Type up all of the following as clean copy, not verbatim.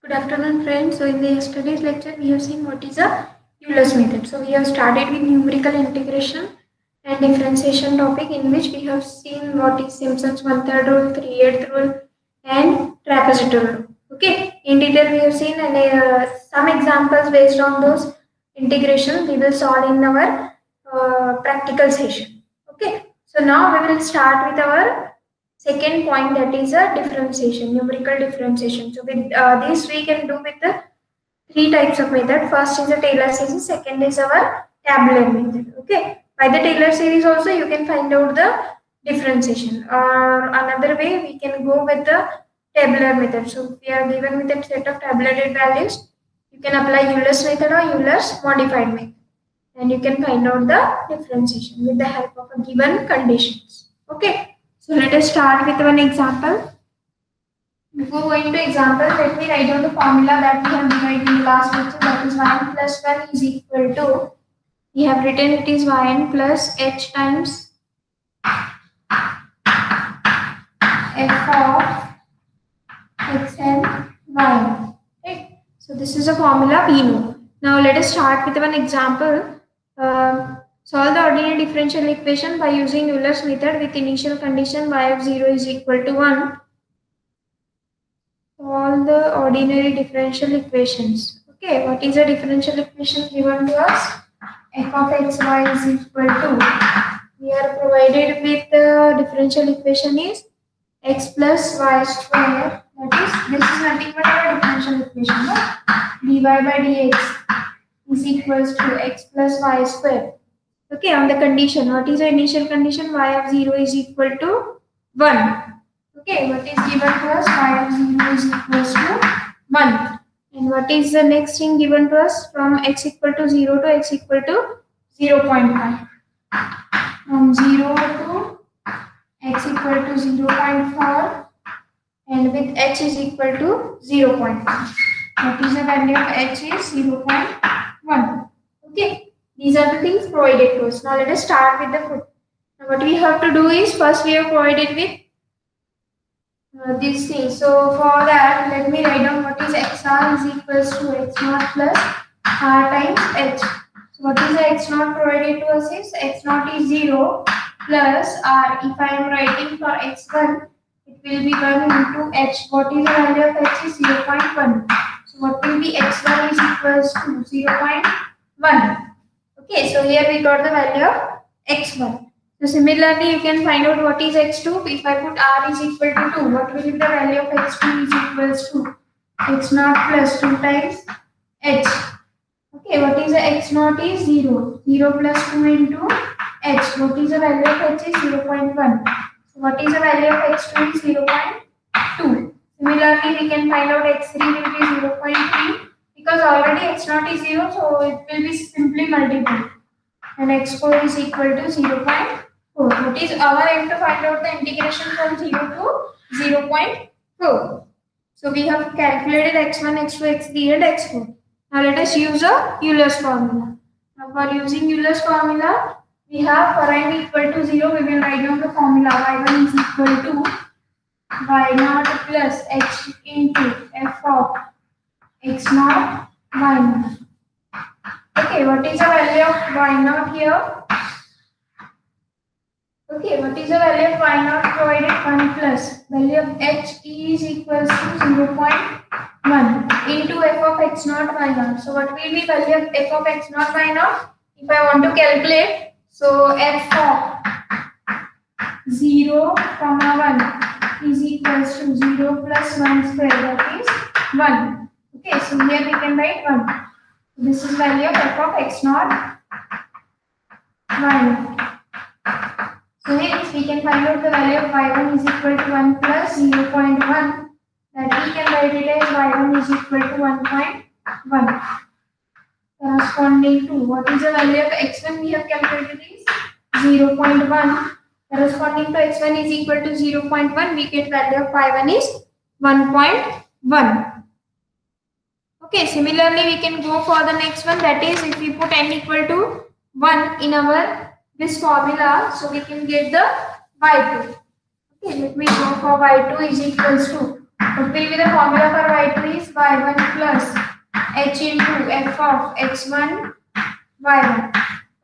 Good afternoon, friends. So, in the yesterday's lecture, we have seen what is a Euler's method. So, we have started with numerical integration and differentiation topic, in which we have seen what is Simpson's one-third rule, three-eighth rule, and trapezoidal rule. Okay, in detail, we have seen some examples based on those integration. We will solve in our practical session. Okay, so now we will start with our second point, that is a differentiation, numerical differentiation. So with this we can do with the three types of method. First is the Taylor series, second is our tabular method. Okay. By the Taylor series also you can find out the differentiation. Or another way we can go with the tabular method. So we are given with a set of tabulated values. You can apply Euler's method or Euler's modified method. And you can find out the differentiation with the help of a given conditions. Okay. So let us start with one example. Before going to example, let me write down the formula that we have divided in the last lecture, that is yn plus 1 is equal to, we have written it is yn plus h times f of x and y. Right? So this is a formula we know. Now let us start with one example. Solve the ordinary differential equation by using Euler's method with initial condition y of 0 is equal to 1. All the ordinary differential equations. Okay, what is the differential equation given to us? F of xy is equal to, we are provided with the differential equation is x plus y square, that is, this is nothing but our differential equation, no? dy by dx is equals to x plus y square. Okay, on the condition, what is the initial condition? Y of 0 is equal to 1. Okay, what is given to us? Y of 0 is equals to 1. And what is the next thing given to us? From x equal to 0 to x equal to 0 0.5. From 0 to x equal to 0 0.4, and with h is equal to 0 0.5. What is the value of h is 0 0.1. Okay, these are the things provided to us. Now let us start with the foot. Now what we have to do is, first we are provided with this thing. So for that, let me write down what is xr is equals to x naught plus r times h. So what is the x naught provided to us is x naught is 0 plus r. If I am writing for x1, it will be 1 into h. What is the value of h is 0 0.1. So what will be x1 is equals to 0 0.1. Okay, so here we got the value of x1. So similarly, you can find out what is x2. If I put r is equal to 2, what will be the value of x2 is equals to x naught plus 2 times h. Okay, what is the x naught is 0. 0 plus 2 into h. What is the value of h is 0 0.1. So what is the value of x2 is 0 0.2. Similarly, we can find out x3 will be 0 0.3, because already x naught is 0, so it will be simply multiplied. And x4 is equal to 0 0.4. What is our aim to find out the integration from 0 to 0 0.4. So we have calculated x1, x2, x3 and x4. Now let us use a Euler's formula. Now for using Euler's formula, we have for n equal to 0, we will write down the formula y1 is equal to y naught plus h into f of x naught y naught. Okay, what is the value of y naught here? Okay, what is the value of y naught provided? 1 plus value of h is equals to 0 0.1 into f of x naught y naught. So what will be value of f of x naught y naught? If I want to calculate, so f of 0, 1 is equals to 0 plus 1 square, that is 1. Okay, so here we can write 1. This is value of f of x naught y naught. So hence we can find out the value of y1 is equal to 1 plus 0 0.1, that we can write it as y1 is equal to 1.1. Corresponding to, what is the value of x1 we have calculated is 0 0.1. Corresponding to x1 is equal to 0 0.1, we get value of y1 is 1.1. Okay, similarly we can go for the next one, that is if we put n equal to 1 in our this formula, so we can get the y2. Okay, let me go for y2 is equals to What will be the formula for y2 is y1 plus h into f of x1 y1.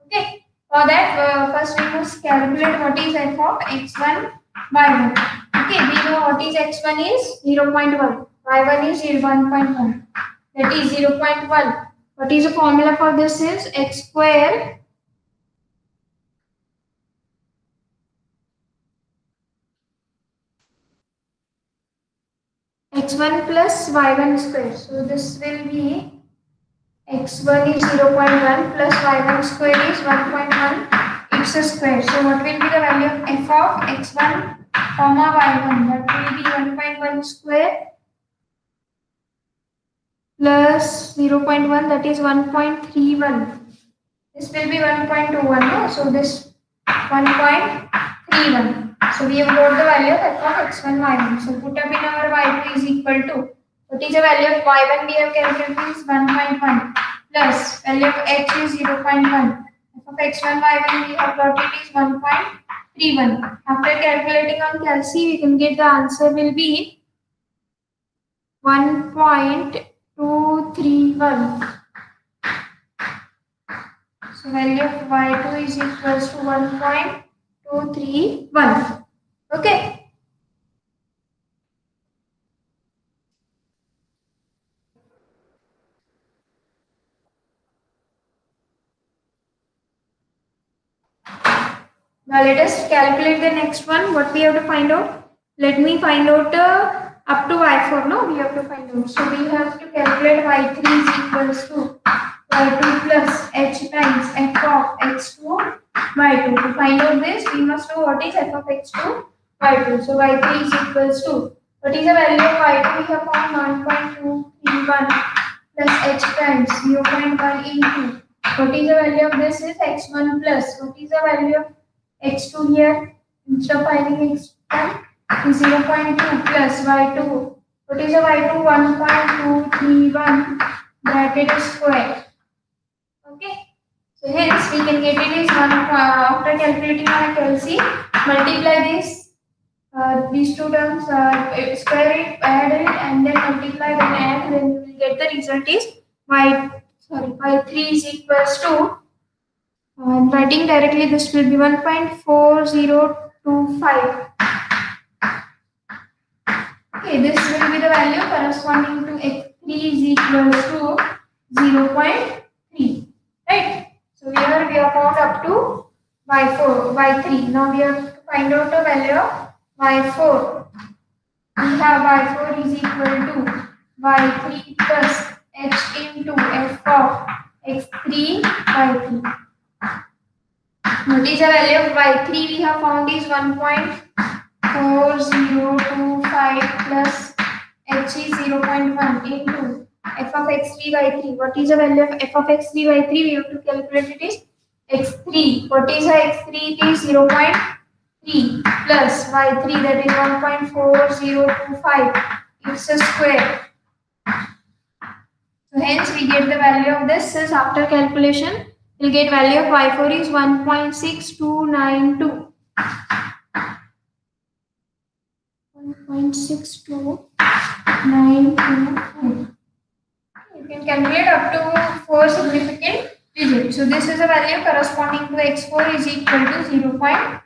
Okay. For that, first we must calculate what is f of x1 y1. Okay. We know what is x1 is 0.1. Y1 is 1.1. That is 0.1. What is the formula for this is x square x1 plus y1 square. So this will be x1 is 0.1 plus y1 square is 1.1. It's a square. So what will be the value of f of x1 comma y1? That will be 1.1 square plus 0.1, that is 1.31. This will be 1.21. No? So this 1.31. So we have got the value of f of x1 y1. So put up in our y2 is equal to, what is the value of y1 we have calculated is 1.1 plus value of h is 0.1. F of x1 y1 we have got it is 1.31. After calculating on calci, we can get the answer will be 1.231. So value of y2 is equals to 1.231. Okay. Now let us calculate the next one. What we have to find out? Let me find out up to y4. No, we have to find out. So we have to calculate y3 is equals to y2 plus h times f of x2 y2. To find out this, we must know what is f of x2 y2. So y3 is equals to, what is the value of y2? We have found 1.231 plus h times 0.1 into, what is the value of this is x1 plus, what is the value of x2 here? Instead of finding x1 is 0.2 plus y2. What is the y2? 1.231 bracket square. Okay. So hence we can get it is after calculating on calci, multiply this these two terms, square it, add it, and then multiply, then add, then you will get the result is y3 is equals to, I'm writing directly, this will be 1.4025. Okay, this will be the value corresponding to x3 is equals to 0.3. Right? So here we have found up to y4, y3. Now we have to find out the value of y4. We have y4 is equal to y3 plus h into f of x3 y3. What is the value of y3 we have found is 1.4025 plus h is 0.1 into f of x3 y3. What is the value of f of x3 y3? We have to calculate it is x3. What is the x3? It is 0.3 plus y3, that is 1.4025. It's a square. So hence we get the value of this is after calculation. We'll get value of y4 is 1.6292. 1.6292. You can calculate up to 4 significant digits. So this is a value corresponding to x4 is equal to 0.4.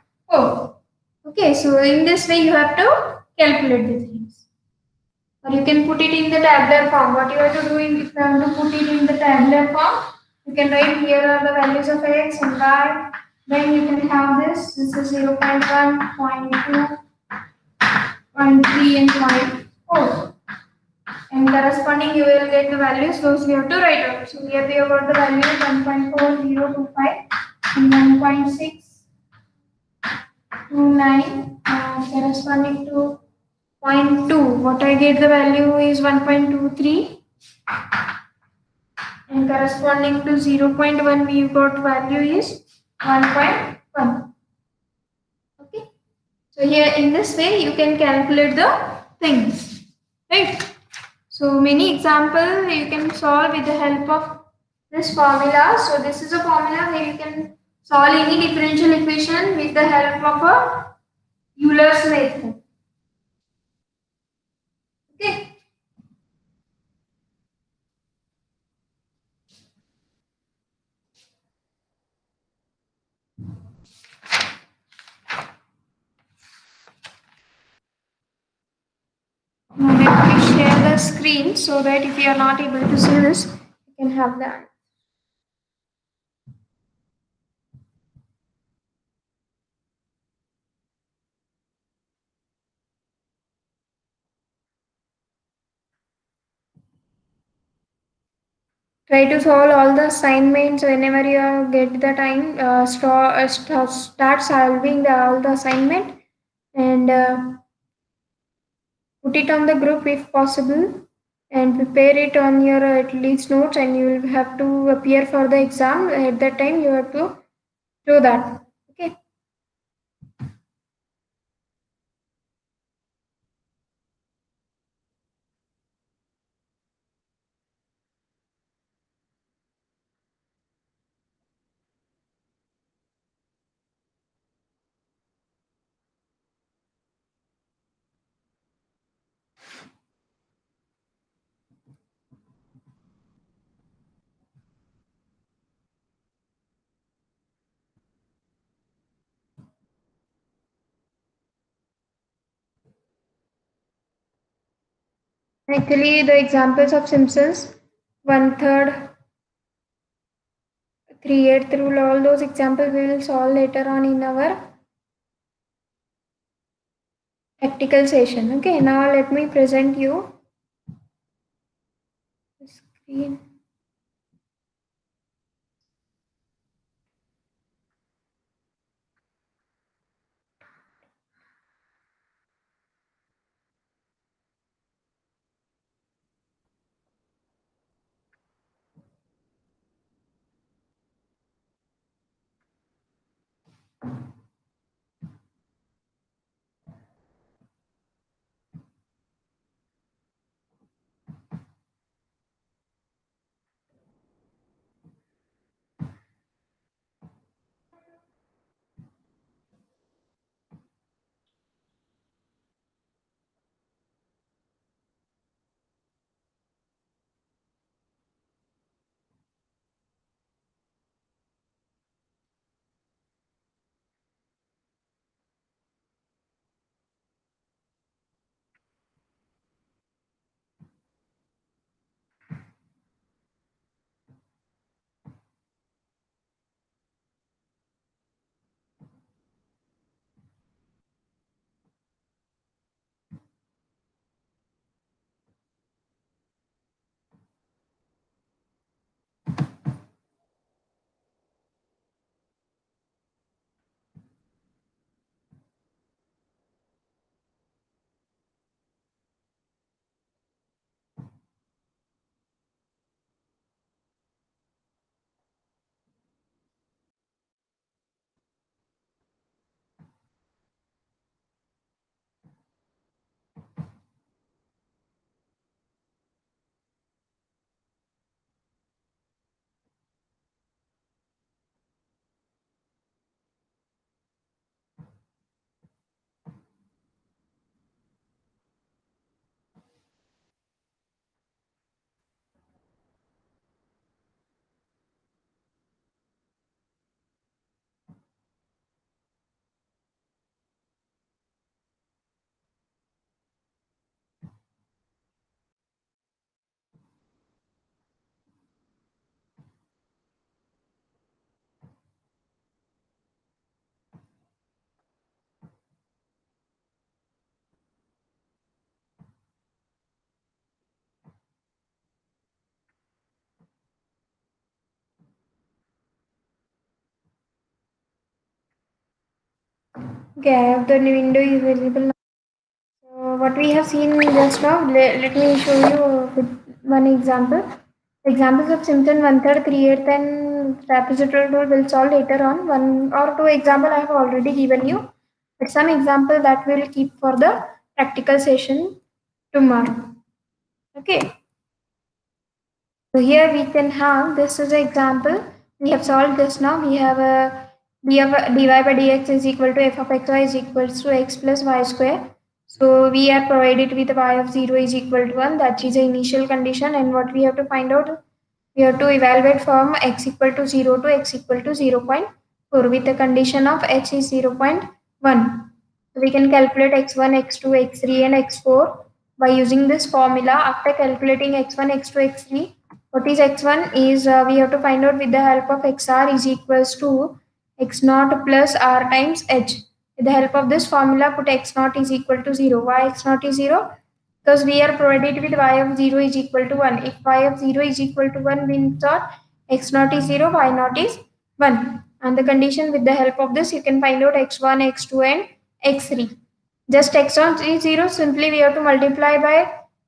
Okay, so in this way you have to calculate the things. Or you can put it in the tabular form. What you have to do if you have to put it in the tabular form, you can write here are the values of x and y. Then you can have this. This is 0.1, 0.2, 0.3 and 0.4. And corresponding you will get the values. Those we have to write out. So here we have got the value 1.4025 and 1.629 corresponding to 0.2. What I get the value is 1.23. And corresponding to 0.1 we got value is 1.1. Okay. So here in this way you can calculate the things. Right. So many examples you can solve with the help of this formula. So this is a formula where you can solve any differential equation with the help of a Euler's method. the screen so that if you are not able to see this, you can have that. Try to solve all the assignments whenever you get the time. Start solving all the assignment and put it on the group if possible and prepare it on your at least notes, and you will have to appear for the exam. At that time you have to show that. Okay. Actually, the examples of Simpsons, one third, 3/8 rule, all those examples we will solve later on in our practical session. Okay, now let me present you the screen. Okay, I have the window is visible now. So what we have seen just now, let me show you one example. Examples of Simpson one third, 3/8 and trapezoidal rule will solve later on. One or two example I have already given you, but some example that will keep for the practical session tomorrow. Okay. So here we can have, this is an example. We have solved this now. We have a dy by dx is equal to f of xy is equals to x plus y square. So we are provided with y of 0 is equal to 1. That is the initial condition. And what we have to find out, we have to evaluate from x equal to 0 to x equal to 0.4 with the condition of h is 0.1. So we can calculate x1, x2, x3 and x4 by using this formula. After calculating x1, x2, x3, what is x1 is we have to find out with the help of xr is equals to x naught plus r times h. With the help of this formula, put x naught is equal to 0. Why x naught is 0? Because we are provided with y of 0 is equal to 1. If y of 0 is equal to 1 means that x naught is 0, y naught is 1. And the condition, with the help of this, you can find out x1, x2 and x3. Just x1 is 0, simply we have to multiply by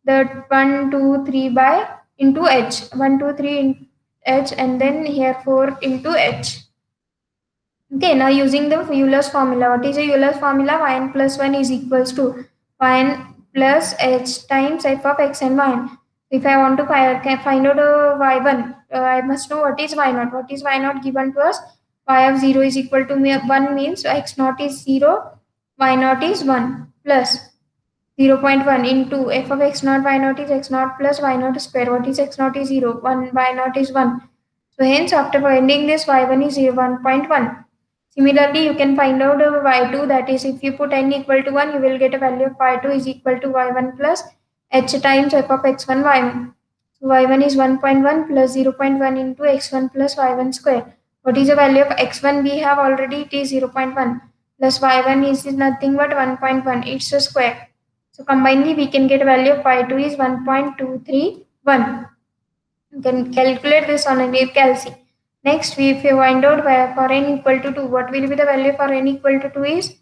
the 1, 2, 3 by into h. 1, 2, 3 in h, and then here 4 into h. Okay, now using the Euler's formula. What is the Euler's formula? yn plus 1 is equals to yn plus h times f of x and y. If I want to find out y1, I must know what is y0. What is y0 given to us? Y of 0 is equal to 1 means x naught is 0, y0 is 1 plus 0.1 into f of x naught y naught is x naught plus y naught square. What is x naught is 0, 1, y naught is 1. So hence after finding this y1 is 1.1. Similarly, you can find out y2, that is if you put n equal to 1, you will get a value of y2 is equal to y1 plus h times f of x1 y1. So y1 is 1.1 plus 0.1 into x1 plus y1 square. What is the value of x1? We have already, it is 0.1 plus y1 is nothing but 1.1. It's a square. So combinedly, we can get a value of y2 is 1.231. You can calculate this on a calci. Next, if you find out for n equal to 2, what will be the value for n equal to 2 is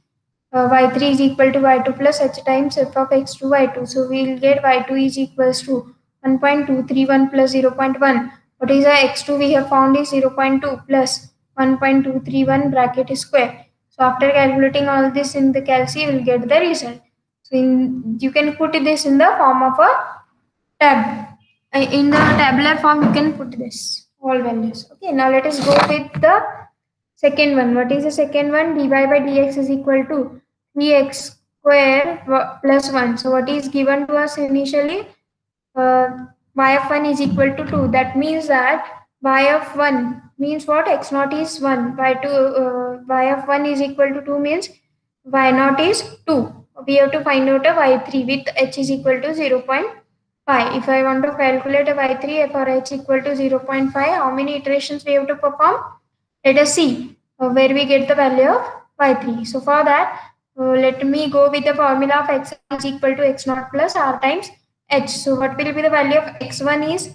y3 is equal to y2 plus h times f of x2 y2. So we will get y2 is equals to 1.231 plus 0.1. What is the x2 we have found is 0.2 plus 1.231 bracket square. So after calculating all this in the calci, you will get the result. So you can put this in the form of a tab. In the tabular form, you can put this all values. Okay, now let us go with the second one. What is the second one? dy by dx is equal to 3x square plus 1. So what is given to us initially? Y of 1 is equal to 2. That means that y of 1 means what? X naught is 1. Y of 1 is equal to 2 means y naught is 2. We have to find out a y3 with h is equal to 0.5. If I want to calculate a y3 for h equal to 0.5, how many iterations we have to perform? Let us see where we get the value of y3. So for that, let me go with the formula of x is equal to x naught plus r times h. So what will be the value of x1 is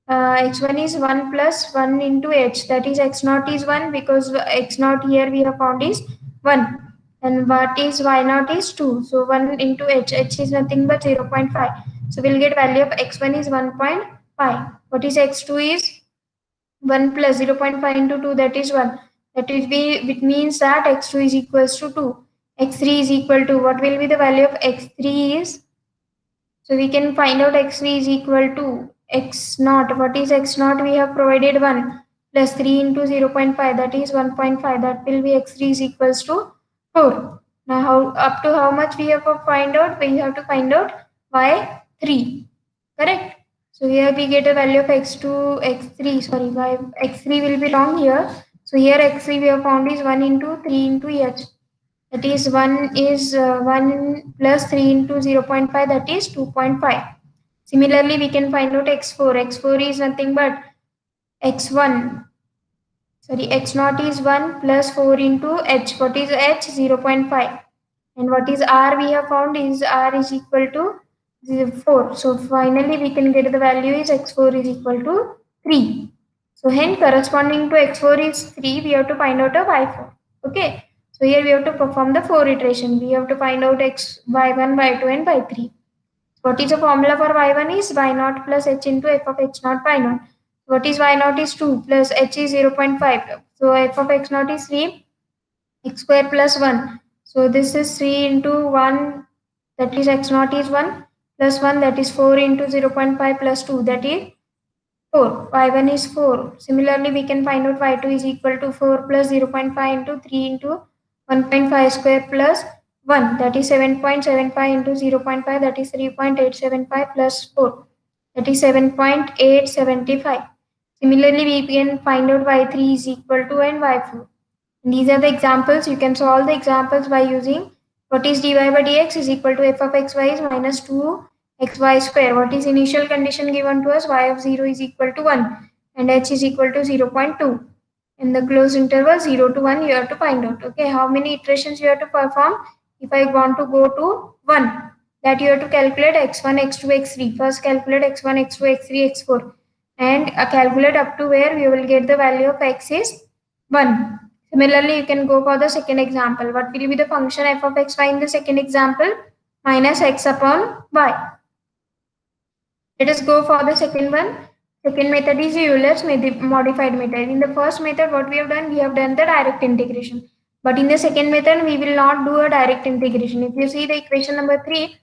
x1 is 1 plus 1 into h, that is x naught is 1 because x naught here we have found is 1, and what is y naught is 2. So 1 into h is nothing but 0.5. So we'll get value of x1 is 1.5. What is x2 is 1 plus 0.5 into 2, that is 1. That is it means that x2 is equals to 2. x3 is equal to, what will be the value of x3 is, so we can find out x3 is equal to x naught. What is x naught? We have provided 1 plus 3 into 0.5, that is 1.5. That will be x3 is equals to 4. Now up to how much we have to find out? We have to find out y3. Correct? So here we get a value of x2, x3, sorry, x3 will be wrong here. So here x3 we have found is 1 into 3 into h. That is 1 is 1 plus 3 into 0.5, that is 2.5. Similarly, we can find out x4. x4 is nothing but x1. Sorry, x naught is 1 plus 4 into h. What is h? 0.5. And what is r we have found is r is equal to 4. So finally we can get the value is x4 is equal to 3. So hence corresponding to x4 is 3, we have to find out a y4. Okay. So here we have to perform the 4 iteration. We have to find out y1, y2 and y3. What is the formula for y1 is y0 plus h into f of h0 y0. What is y0 is 2 plus h is 0.5. So f of x0 is 3, x square plus 1. So this is 3 into 1, that is x0 is 1 plus 1, that is 4 into 0.5 plus 2, that is 4. y1 is 4. Similarly, we can find out y2 is equal to 4 plus 0.5 into 3 into 1.5 square plus 1, that is 7.75 into 0.5, that is 3.875 plus 4, that is 7.875. Similarly, we can find out y3 is equal to and y4. And these are the examples. You can solve the examples by using what is dy by dx is equal to f of xy is minus 2 xy square. What is initial condition given to us? Y of 0 is equal to 1 and h is equal to 0.2. In the closed interval 0 to 1 you have to find out. Okay, how many iterations you have to perform? If I want to go to 1, that you have to calculate x1, x2, x3. First calculate x1, x2, x3, x4 and calculate up to where we will get the value of x is 1. Similarly, you can go for the second example. What will be the function f of xy in the second example? Minus x upon y. Let us go for the second one. Second method is Euler's modified method. In the first method, what we have done the direct integration. But in the second method, we will not do a direct integration. If you see the equation number 3,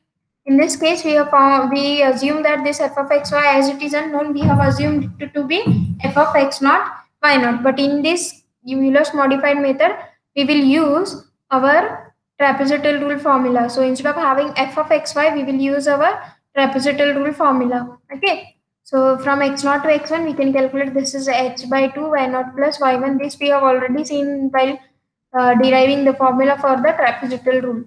in this case, we assume that this f of x y, as it is unknown, we have assumed it to be f of x naught y naught. But in this Euler's modified method, we will use our trapezoidal rule formula. So instead of having f of x y, we will use our trapezoidal rule formula. Okay. So from x naught to x1, we can calculate this is h by 2 y naught plus y1. This we have already seen while deriving the formula for the trapezoidal rule.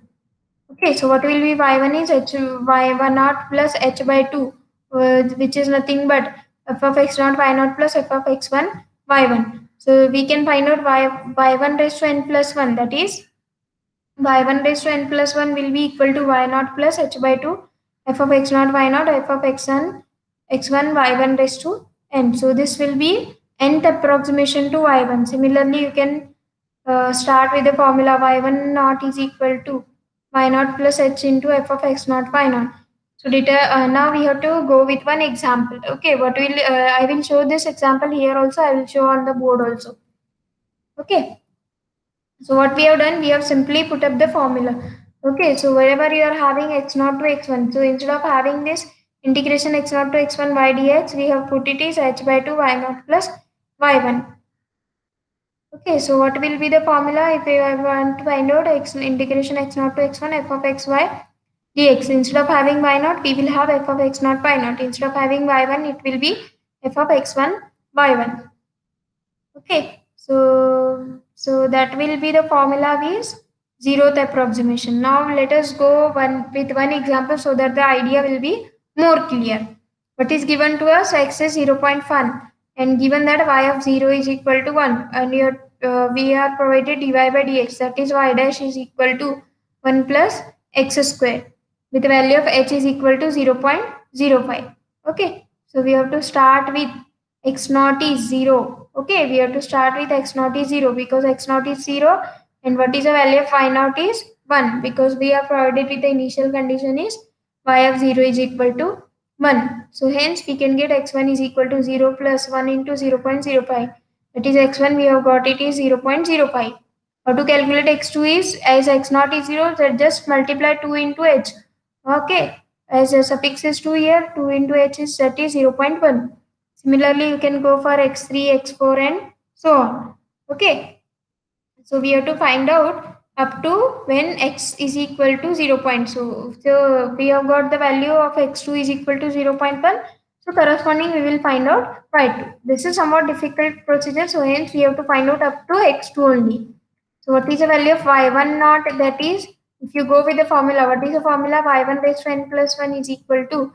Okay, so what will be y1 is h y1 naught plus h by 2, which is nothing but f of x naught y naught plus f of x1 y1. So we can find out y1 raised to n plus 1, that is y1 raised to n plus 1 will be equal to y naught plus h by 2 f of x naught y naught f of x1 y1 raised to n. So this will be nth approximation to y1. Similarly, you can start with the formula y1 naught is equal to y naught plus h into f of x naught y naught. So now we have to go with one example. Okay, what will I will show this example here also. I will show on the board also. Okay. So what we have done, we have simply put up the formula. Okay, so wherever you are having x naught to x1, so instead of having this integration x naught to x1 y dx, we have put it is h by 2 y naught plus y1. Okay, so what will be the formula if I want to find out x integration x naught to x1 f of xy dx? Instead of having y naught, we will have f of x naught y naught. Instead of having y1, it will be f of x1 y1. Okay, so that will be the formula is zeroth approximation. Now let us go with one example so that the idea will be more clear. What is given to us? X is 0.1 and given that y of 0 is equal to 1 and we are provided dy by dx, that is y dash is equal to 1 plus x square with the value of h is equal to 0.05. Okay, so we have to start with x naught is 0. Okay, we have to start with x naught is 0 because x naught is 0 and what is the value of y naught is 1 because we are provided with the initial condition is y of 0 is equal to 1. So hence we can get x1 is equal to 0 plus 1 into 0.05. That is x1 we have got it is 0.05. How to calculate x2 is as x naught is 0, so just multiply 2 into h. Okay, as a suffix is 2 here, 2 into h is that is 0.1. Similarly, you can go for x3, x4 and so on. Okay, so we have to find out up to when x is equal to 0. So we have got the value of x2 is equal to 0.1. So corresponding we will find out y2. This is somewhat difficult procedure. So hence we have to find out up to x2 only. So what is the value of y1 naught? That is, if you go with the formula, what is the formula? Y1 raised to n plus 1 is equal to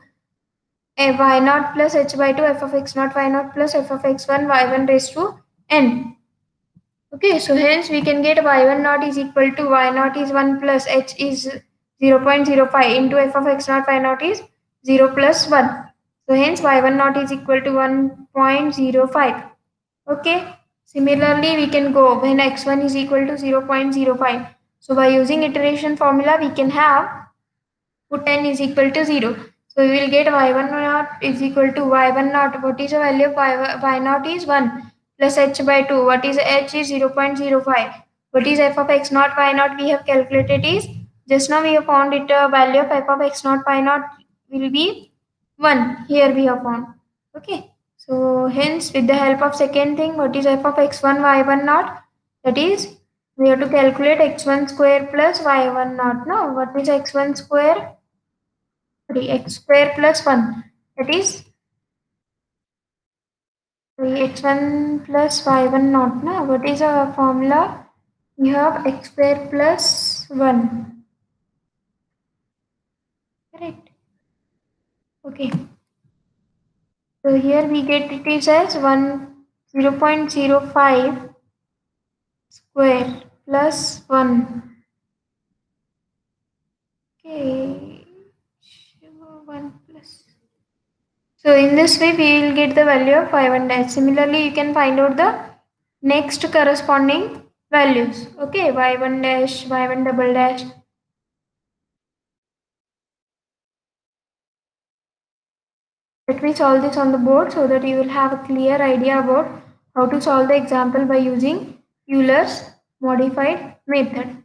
y naught plus h by 2 f of x naught y naught plus f of x1 y1 raised to n. Okay, so hence we can get y1 naught is equal to y naught is 1 plus h is 0.05 into f of x naught y naught is 0 plus 1. So hence y1 naught is equal to 1.05. Okay, similarly we can go when x1 is equal to 0.05. So by using iteration formula we can have put n is equal to 0. So we will get y1 naught is equal to y1 naught. What is the value of y naught is 1 plus h by 2. What is h is 0.05. What is f of x naught y naught we have calculated is just now we have found it value of f of x naught y naught will be 1. Here we have found. Okay. So hence with the help of second thing, what is f of x1 y1 naught? That is we have to calculate x1 square plus y1 naught. No, what is x1 square? X square plus 1, that is 3x1 plus y1 naught. Now what is our formula? We have x square plus 1. Correct. Okay. So here we get it is as 0.05 square plus 1. Okay. 1 plus. So in this way we will get the value of y1 dash. Similarly, you can find out the next corresponding values. Okay, y1 dash, y1 double dash. Let me solve this on the board so that you will have a clear idea about how to solve the example by using Euler's modified method.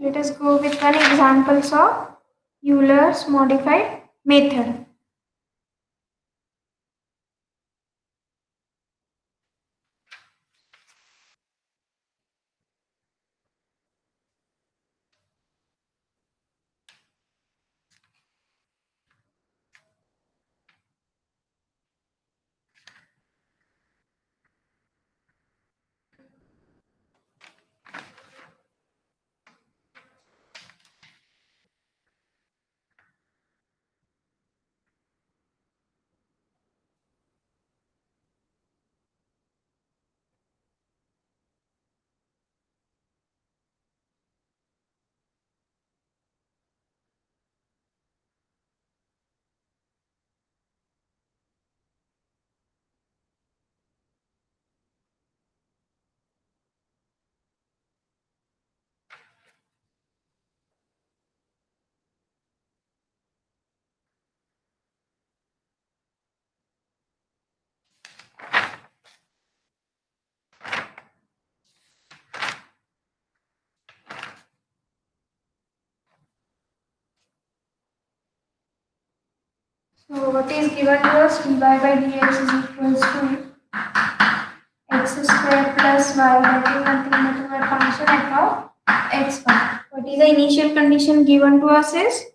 Let us go with one examples of Euler's modified method. So what is given to us? Dy by dx is equals to x square plus y, that is nothing but our function f of x1. What is the initial condition given to us is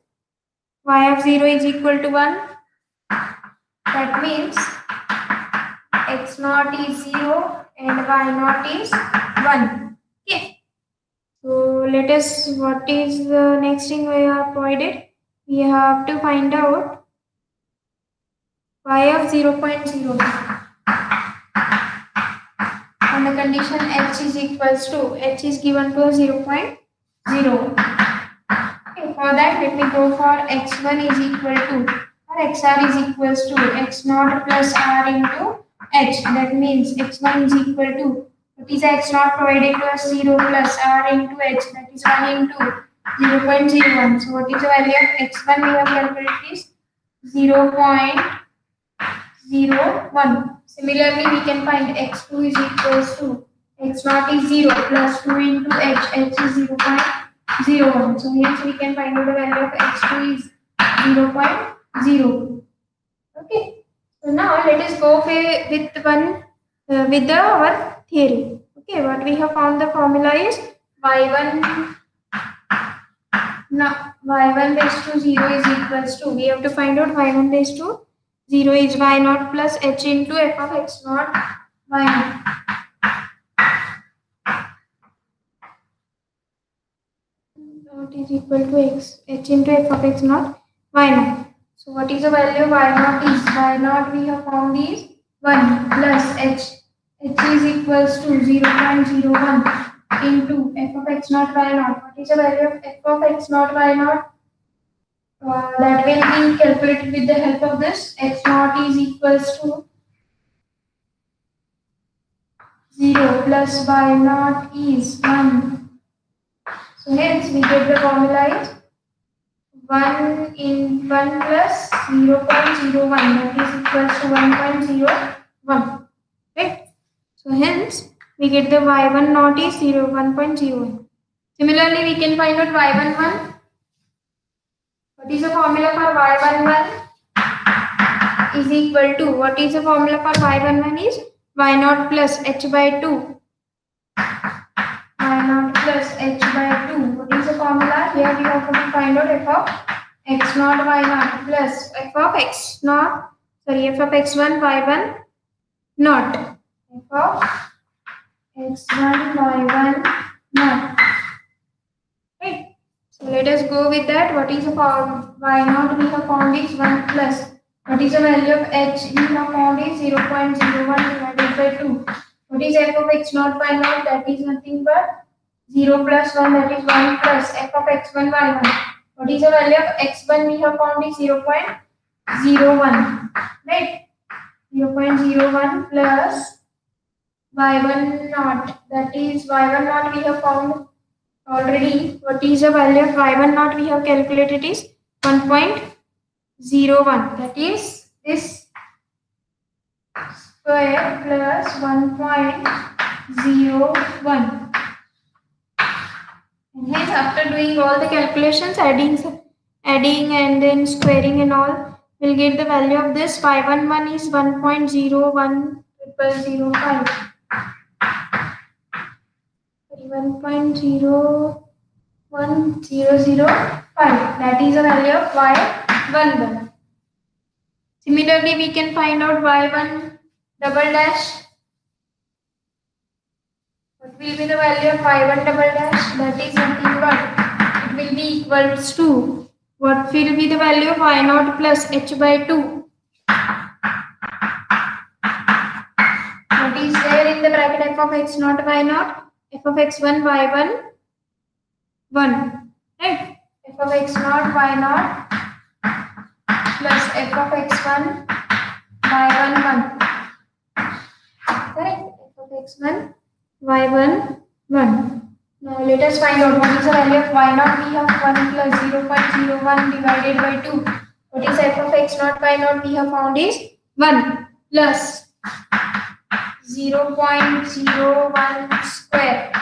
y of 0 is equal to 1. That means x naught is 0 and y naught is 1. Okay. So let us, what is the next thing we have provided? We have to find out y of 0.0 on the condition h is equals to, h is given to 0.0. Okay, for that let me go for x1 is equal to, or xr is equals to x naught plus r into h. That means x1 is equal to, what is x naught provided to us, 0 plus r into h, that is 1 into 0.01. So what is the value of x1 we have calculated is 0.01. Similarly, we can find x2 is equals to x naught is 0 plus 2 into h, h is 0.01. So hence we can find out the value of x2 is 0.0. Okay. So now let us go with our theory. Okay, what we have found the formula is y1. Now y1 raised to 0 is equals to, we have to find out y1 raised to 0 is y naught plus h into f of x naught y naught. Naught is equal to x, h into f of x naught y naught. So what is the value of y naught is? Y naught we have found is 1 plus h. H is equals to 0.01 into f of x naught y naught. What is the value of f of x naught y naught? That will be calculated with the help of this. X naught is equals to 0 plus y naught is 1. So hence we get the formula is 1 in 1 plus 0.01, that is equals to 1.01. Right? So hence we get the y1 naught is 1.01. Similarly, we can find out y11. What is the formula for y11? Is equal to, what is the formula for y11 is y naught plus h by 2. Y naught plus h by 2. What is the formula? Here we have to find out f of x naught y naught plus f of x naught, sorry, f of x1 y1 naught. F of x1 y1 naught. Right. So let us go with that. What is the form? Y naught we have found is 1 plus. What is the value of h we have found is 0.01 divided by 2. What is f of x naught y naught? That is nothing but 0 plus 1, that is 1 plus f of x1 y1. What is the value of x1 we have found is 0.01. Right? 0.01 plus y1 naught. That is y1 naught we have found already. What is the value of y1 naught we have calculated is 1.01. That is this square plus 1.01. And hence, after doing all the calculations, adding and then squaring and all, we'll get the value of this. y11 is 1.010005. 1.01005. That is the value of y11. Similarly, we can find out y1 double dash. What will be the value of y1 double dash? That is nothing but it will be equals to, what will be the value of y naught plus h by 2? What is there in the bracket f of x naught y naught? F of x1 y1 1. Right? F of x naught y naught plus f of x1 y1 1. Correct? F of x1 y1 1. Now let us find out what is the value of y naught. We have 1 plus 0.01 divided by 2. What is f of x naught y naught? We have found is 1 plus 0.01 square.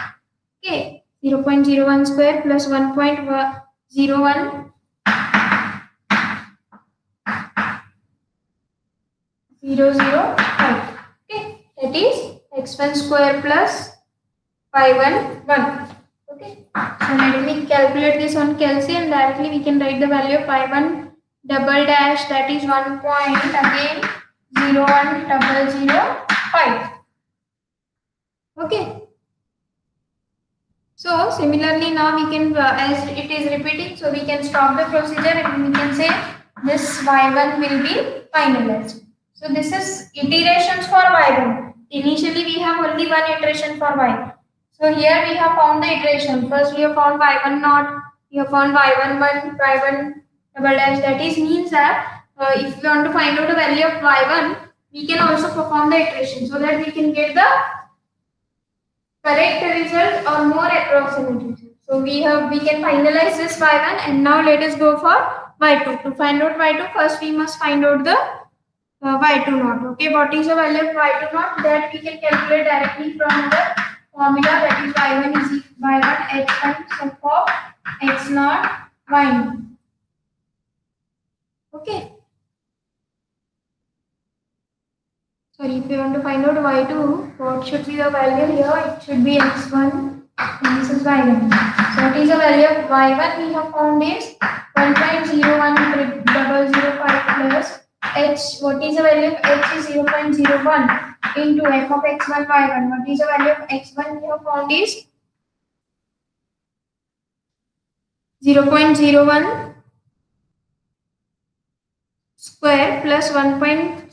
Okay, 0.01 square plus 1.01 005. Okay, that is x1 square plus y1 1. Okay, so let me calculate this on calci and directly we can write the value of y1 double dash, that is 1.010005. Okay. So similarly now we can, as it is repeating, so we can stop the procedure and we can say this y1 will be finalized. So this is iterations for y1. Initially we have only one iteration for y. So here we have found the iteration. First we have found y1 naught, we have found y1 1, y1 double dash. That is means that if we want to find out the value of y1, we can also perform the iteration so that we can get the correct result or more approximate result. So we can finalize this y1 and now let us go for y2. To find out y2, first we must find out the y2 naught. Okay, what is the value of y2 naught? That we can calculate directly from the formula, that is y1 is y1 h1 sum of x naught y naught. Okay. Sorry, if you want to find out y2, what should be the value here? It should be x1 and this is y1. So what is the value of y1 we have found is 1.01005 plus h. What is the value of h is 0.01 into f of x1 y1. What is the value of x1 we have found is 0.01 square plus 0.01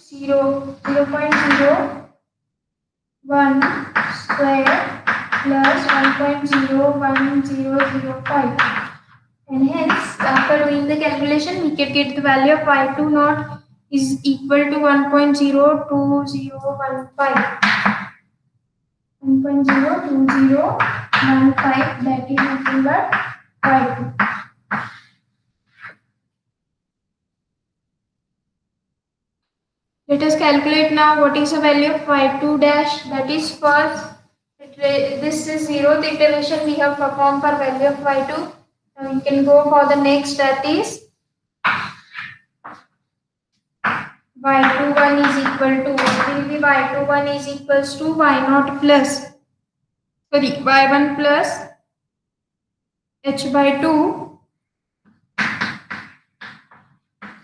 square plus 1.01005. And hence, after doing the calculation, we can get the value of y2 naught is equal to 1.02015. 1.02015, that is nothing but y2. Let us calculate now what is the value of y2 dash. That is first, this is 0th iteration we have performed for value of y2. Now we can go for the next, that is y21 is equal to, what will be y21 is equals to y0 plus, sorry, y1 plus h by 2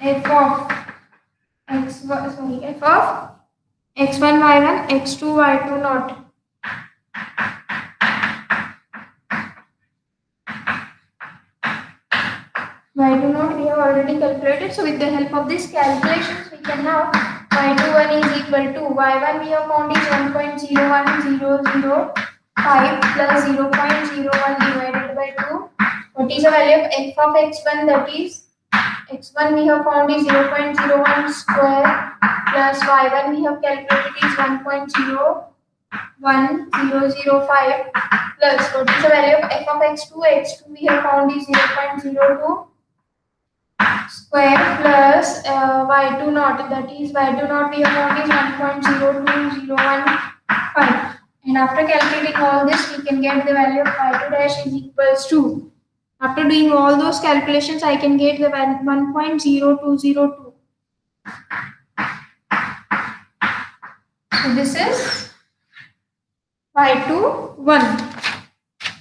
f of f of x1 y1 x2 y2 naught. Y2 naught we have already calculated, so with the help of these calculations we can now y21 is equal to y1 we have found is 1.01005 plus 0.01 divided by 2. What is the value of f of x1? That is x1 we have found is 0.01 square plus y1 we have calculated is 1.01005 plus what is the value of f of x2? x2 we have found is 0.02 square plus y2 naught, that is y2 naught we have found is 1.02015, and after calculating all this we can get the value of y2 dash is equals to, after doing all those calculations I can get the value 1.0202. So this is y21.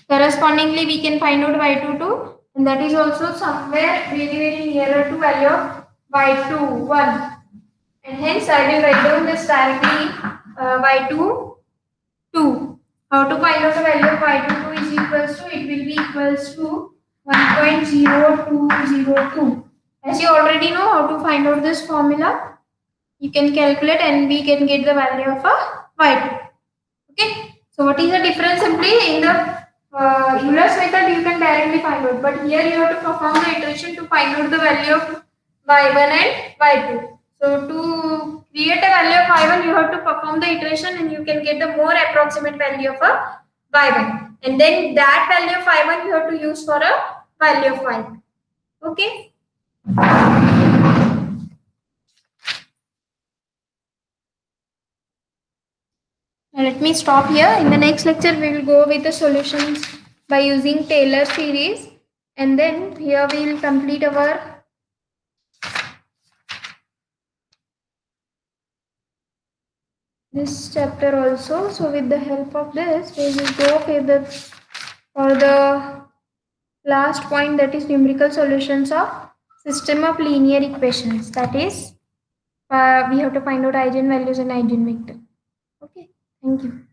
Correspondingly we can find out y22, and that is also somewhere very nearer to value of y21, and hence I will write down this directly y22. How to find out the value of y22 is equals to, it will be equals to 1.0202. As you already know how to find out this formula, you can calculate and we can get the value of a y2. Okay, so what is the difference? Simply in the Euler's method you can directly find out, but here you have to perform the iteration to find out the value of y1 and y2. So to create a value of y1 you have to perform the iteration and you can get the more approximate value of a y1, and then that value of y1 you have to use for a value of y2. Okay. Let me stop here. In the next lecture, we will go with the solutions by using Taylor series, and then here we will complete our this chapter also. So with the help of this, we will go for the last point, that is numerical solutions of system of linear equations. That is, we have to find out eigenvalues and eigenvector. Okay. Thank you.